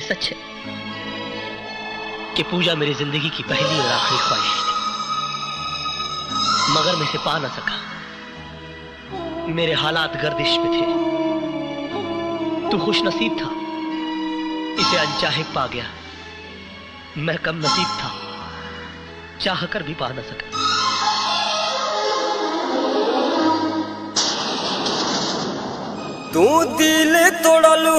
सच है कि पूजा मेरी जिंदगी की पहली और आखिरी ख्वाहिश थी, मगर मैं इसे पा ना सका। मेरे हालात गर्दिश में थे। तू खुश नसीब था, इसे अनचाहे पा गया। मैं कम नसीब था, चाह कर भी पा ना सका। तू दिल तोड़लू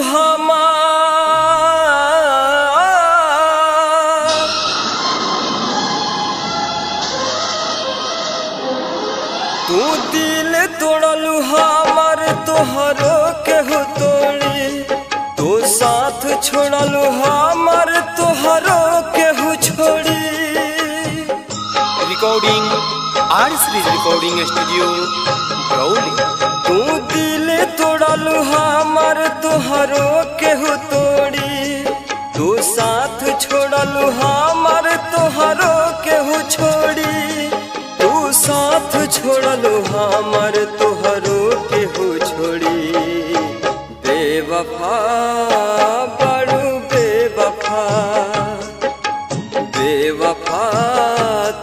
तू दिल तोड़लू हमार तोहरो केहू तोड़ी। तू साथ छोड़लू हमार तोहरो केहू छोड़ी। Recording R series recording studio ब्राउली। तू दिल तोड़लू हमार तोहरो केहू तोड़ी। तू साथ छोड़लू हमार तोहरो केहू छोड़ी। तू साथ छोड़लू हमार तोहरो केहू छोड़ी। बेवफा बड़ू बेवफा, बेवफा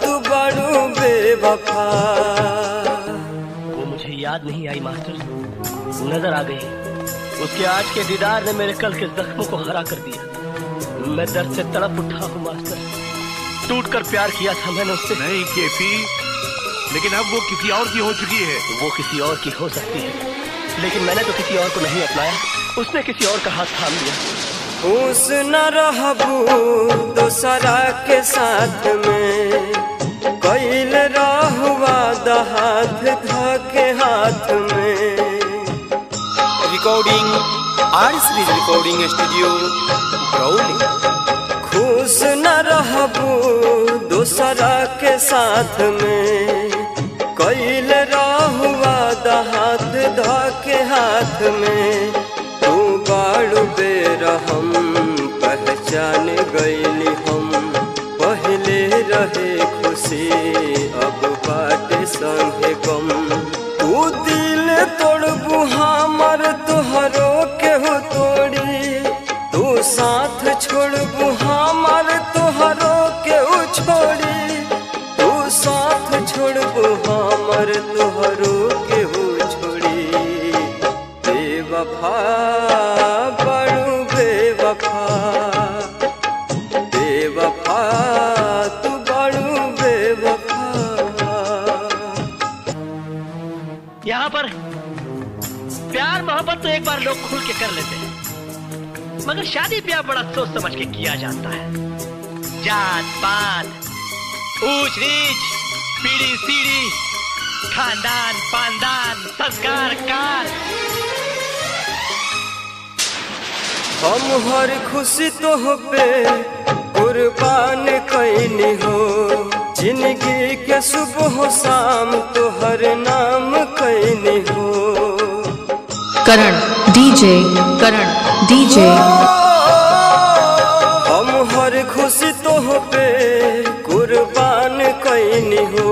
तू बड़ू बेवफा। वो मुझे याद नहीं आई मास्टर, नजर आ गई। उसके आज के दीदार ने मेरे कल के जख्मों को हरा कर दिया। मैं दर्द से तड़प उठा हूँ मास्टर। टूट कर प्यार किया था मैंने उससे। नहीं केपी, लेकिन अब वो किसी और की हो चुकी है। वो किसी और की हो सकती है, लेकिन मैंने तो किसी और को नहीं अपनाया। उसने किसी और का हाथ थाम लिया। खुश न रहबू दोसरा के साथ में, कैल रहुआ हाथ धके हाथ में। Recording R series recording studio ब्राउली। खुश न रहबू दोसरा के साथ में, कैल रहुआ हाथ धके हाथ में। तू बाड़ू बेरहम पहचान गईली हम। पहले रहे खुशी अब बाटे संगे गम। तू दिल तोड़बू हमार तोहरो केहू तोड़ी। तू साथ छोड़बू हमार तोहरो केहू छोड़ी। तू साथ छोड़बू हमार तोहरो केहू छोड़ी। बेवफा बड़ू बेवफा, बेवफा तू बड़ू बेवफा। यहाँ पर प्यार मोहब्बत तो एक बार लोग खुल के कर लेते हैं, मगर शादी ब्याह बड़ा सोच समझ के किया जाता है। जात पात, ऊंच नीच, पीढ़ी सीढ़ी, खानदान पानदान, संस्कार कार। हम हर खुशी तो पे कुर्बान कैनी हो। जिंदगी के सुबह शाम तो हर नाम कैनी हो। करण डीजे, करण डीजे। हम हर खुशी तो पे कुर्बान कैनी हो।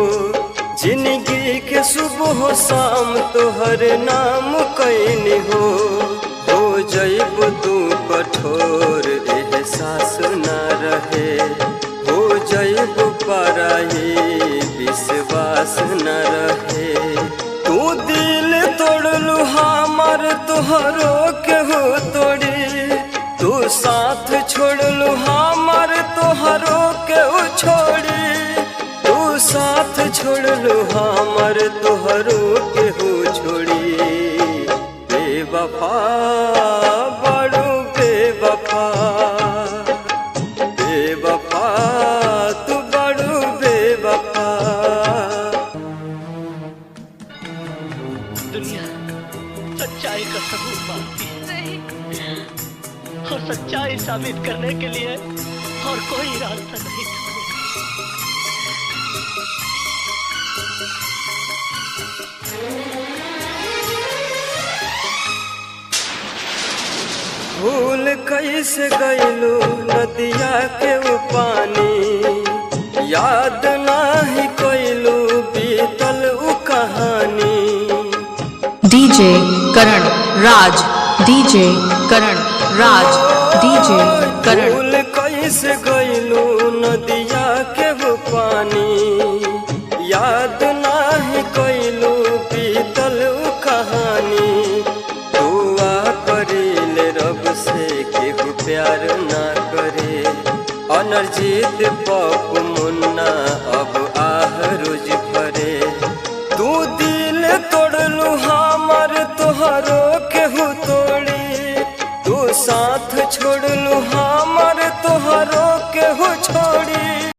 जिंदगी के सुबह शाम तो हर नाम कैनी हो। जैब तू कठोर एहसास न रहे। हो जैब पराई विश्वास न रहे। तू दिल तोड़लू हमार तोहरो केहू तोड़ी। तू साथ छोड़लू हमार तोहरो केहू छोड़ी। तू साथ छोड़लू हमार तोहरो केहू छोड़ी। बेवफा बड़ू बेवफा, बेवफा तू बड़ू बेवफा। दुनिया सच्चाई का सबूत मांगती है, और सच्चाई साबित करने के लिए और कोई रास्ता नहीं था। भूल कैसे गईलू नदिया के वो पानी। याद नाही कैलू बीतल उ कहानी। डीजे करण राज, डीजे करण राज, DJ करण भूल कैसे गइलू नदिया के वो पानी, याद नाही कइलू बीतल उ कहानी। दुआ करिले रब से केहू प्यार ना करे, अनरजीत पप मुन्ना अब आह रोज भरे। तू दिल तोड़लू हमर तोहरो केहू तोड़ी, तू साथ छोड़लू